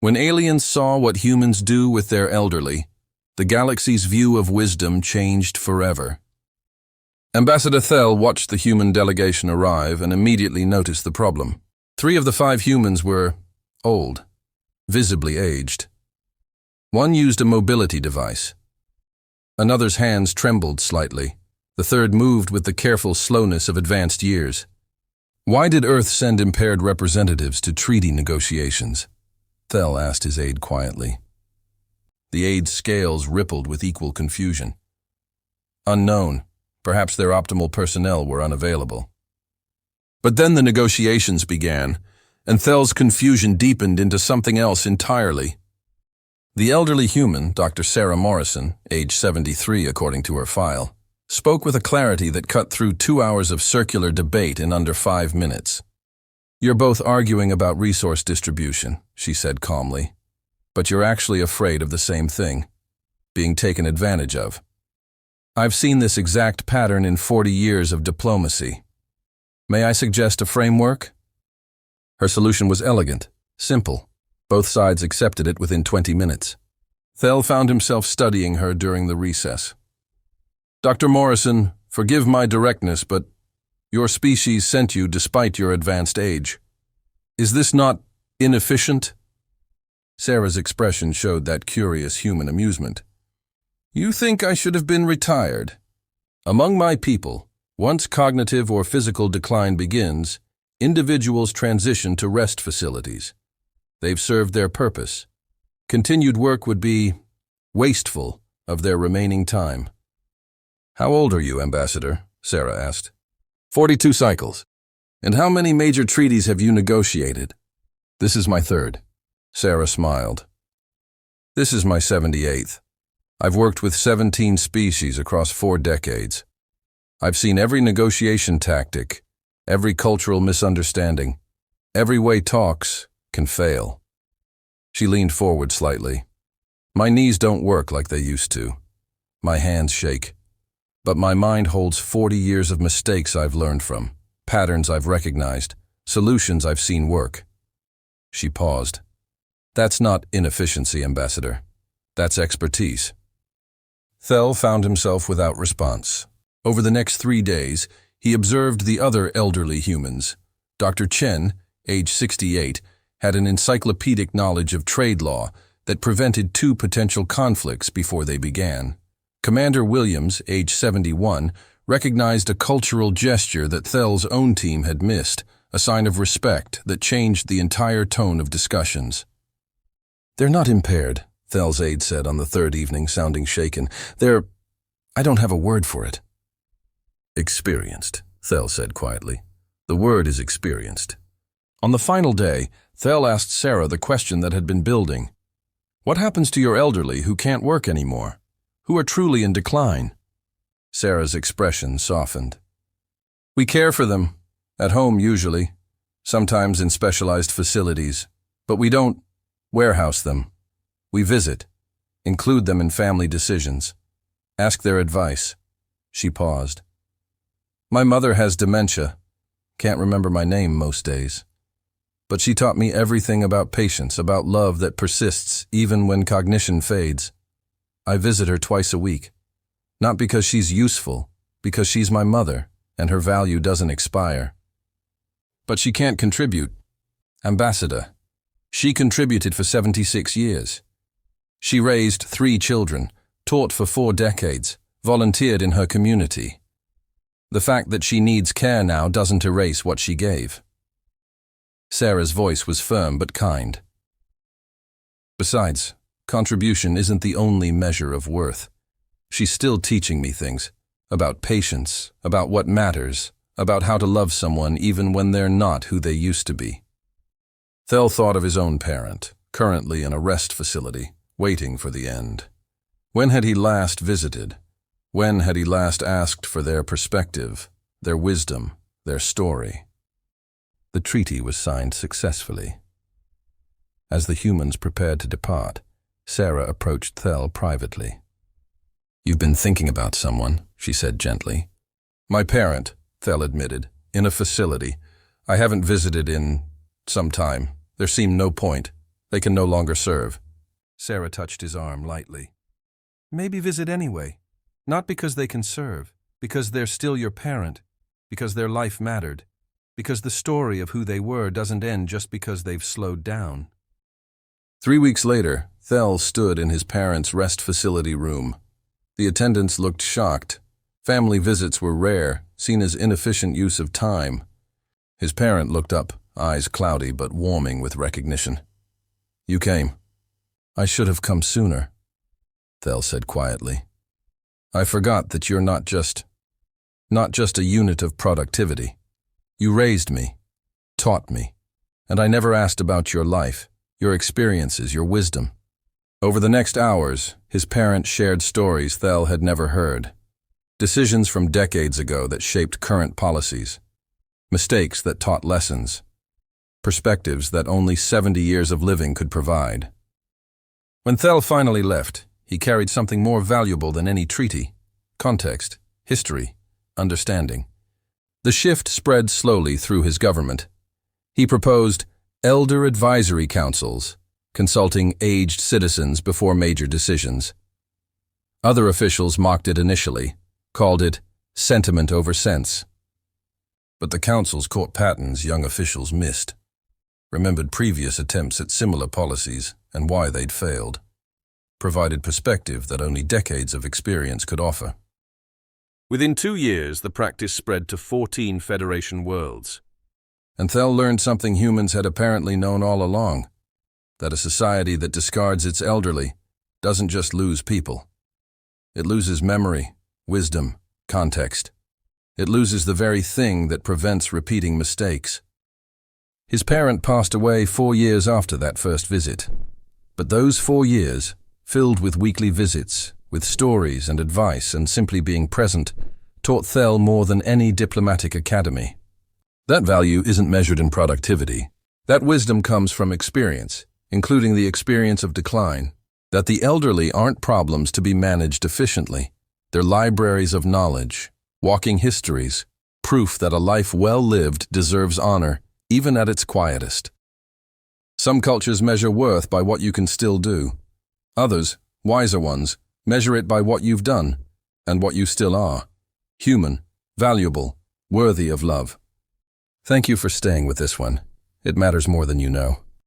When aliens saw what humans do with their elderly, the galaxy's view of wisdom changed forever. Ambassador Thel watched the human delegation arrive and immediately noticed the problem. 3 of the 5 humans were old, visibly aged. One used a mobility device. Another's hands trembled slightly. The third moved with the careful slowness of advanced years. Why did Earth send impaired representatives to treaty negotiations? Thel asked his aide quietly. The aide's scales rippled with equal confusion. Unknown. Perhaps their optimal personnel were unavailable. But then the negotiations began, and Thel's confusion deepened into something else entirely. The elderly human, Dr. Sarah Morrison, age 73 according to her file, spoke with a clarity that cut through 2 hours of circular debate in under 5 minutes. "You're both arguing about resource distribution," she said calmly, "but you're actually afraid of the same thing, being taken advantage of. I've seen this exact pattern in 40 years of diplomacy. May I suggest a framework?" Her solution was elegant, simple. Both sides accepted it within 20 minutes. Thel found himself studying her during the recess. "Dr. Morrison, forgive my directness, but your species sent you despite your advanced age. Is this not inefficient?" Sarah's expression showed that curious human amusement. "You think I should have been retired? Among my people, once cognitive or physical decline begins, individuals transition to rest facilities. They've served their purpose. Continued work would be wasteful of their remaining time." "How old are you, Ambassador?" Sarah asked. 42 cycles. "And how many major treaties have you negotiated?" "This is my 3rd. Sarah smiled. "This is my 78th. I've worked with 17 species across 4 decades. I've seen every negotiation tactic, every cultural misunderstanding, every way talks can fail." She leaned forward slightly. "My knees don't work like they used to. My hands shake. But my mind holds 40 years of mistakes I've learned from, patterns I've recognized, solutions I've seen work." She paused. "That's not inefficiency, Ambassador. That's expertise." Thel found himself without response. Over the next 3 days, he observed the other elderly humans. Dr. Chen, age 68, had an encyclopedic knowledge of trade law that prevented 2 potential conflicts before they began. Commander Williams, age 71, recognized a cultural gesture that Thel's own team had missed, a sign of respect that changed the entire tone of discussions. "They're not impaired," Thel's aide said on the 3rd evening, sounding shaken. I don't have a word for it." "Experienced," Thel said quietly. "The word is experienced." On the final day, Thel asked Sarah the question that had been building. "What happens to your elderly who can't work anymore, who are truly in decline?" Sarah's expression softened. "We care for them, at home usually, sometimes in specialized facilities, but we don't warehouse them. We visit, include them in family decisions, ask their advice." She paused. "My mother has dementia, can't remember my name most days. But she taught me everything about patience, about love that persists even when cognition fades. I visit her twice a week, not because she's useful, because she's my mother, and her value doesn't expire." "But she can't contribute." "Ambassador, she contributed for 76 years. She raised 3 children, taught for 4 decades, volunteered in her community. The fact that she needs care now doesn't erase what she gave." Sarah's voice was firm but kind. "Besides, contribution isn't the only measure of worth. She's still teaching me things, about patience, about what matters, about how to love someone even when they're not who they used to be." Thel thought of his own parent, currently in a rest facility, waiting for the end. When had he last visited? When had he last asked for their perspective, their wisdom, their story? The treaty was signed successfully. As the humans prepared to depart, Sarah approached Thel privately. "You've been thinking about someone," she said gently. "My parent," Thel admitted, "in a facility. I haven't visited in some time. There seemed no point. They can no longer serve. Sarah touched his arm lightly. Maybe visit anyway. Not because they can serve, because they're still your parent, because their life mattered, because the story of who they were doesn't end just because they've slowed down. 3 weeks later, Thel stood in his parents' rest facility room. The attendants looked shocked. Family visits were rare, seen as inefficient use of time. His parent looked up, eyes cloudy but warming with recognition. You came. I should have come sooner, Thel said quietly. I forgot that you're not just a unit of productivity. You raised me, taught me, and I never asked about your life, your experiences, your wisdom. Over the next hours, his parents shared stories Thel had never heard. Decisions from decades ago that shaped current policies. Mistakes that taught lessons. Perspectives that only 70 years of living could provide. When Thel finally left, he carried something more valuable than any treaty: context, history, understanding. The shift spread slowly through his government. He proposed elder advisory councils, consulting aged citizens before major decisions. Other officials mocked it initially, called it sentiment over sense. But the councils caught patterns young officials missed, remembered previous attempts at similar policies and why they'd failed, provided perspective that only decades of experience could offer. Within 2 years, the practice spread to 14 Federation worlds. And Thel learned something humans had apparently known all along, that a society that discards its elderly doesn't just lose people. It loses memory, wisdom, context. It loses the very thing that prevents repeating mistakes. His parent passed away 4 years after that first visit. But those 4 years, filled with weekly visits, with stories and advice and simply being present, taught Thel more than any diplomatic academy. That value isn't measured in productivity. That wisdom comes from experience, including the experience of decline, that the elderly aren't problems to be managed efficiently. They're libraries of knowledge, walking histories, proof that a life well lived deserves honor, even at its quietest. Some cultures measure worth by what you can still do. Others, wiser ones, measure it by what you've done and what you still are. Human, valuable, worthy of love. Thank you for staying with this one. It matters more than you know.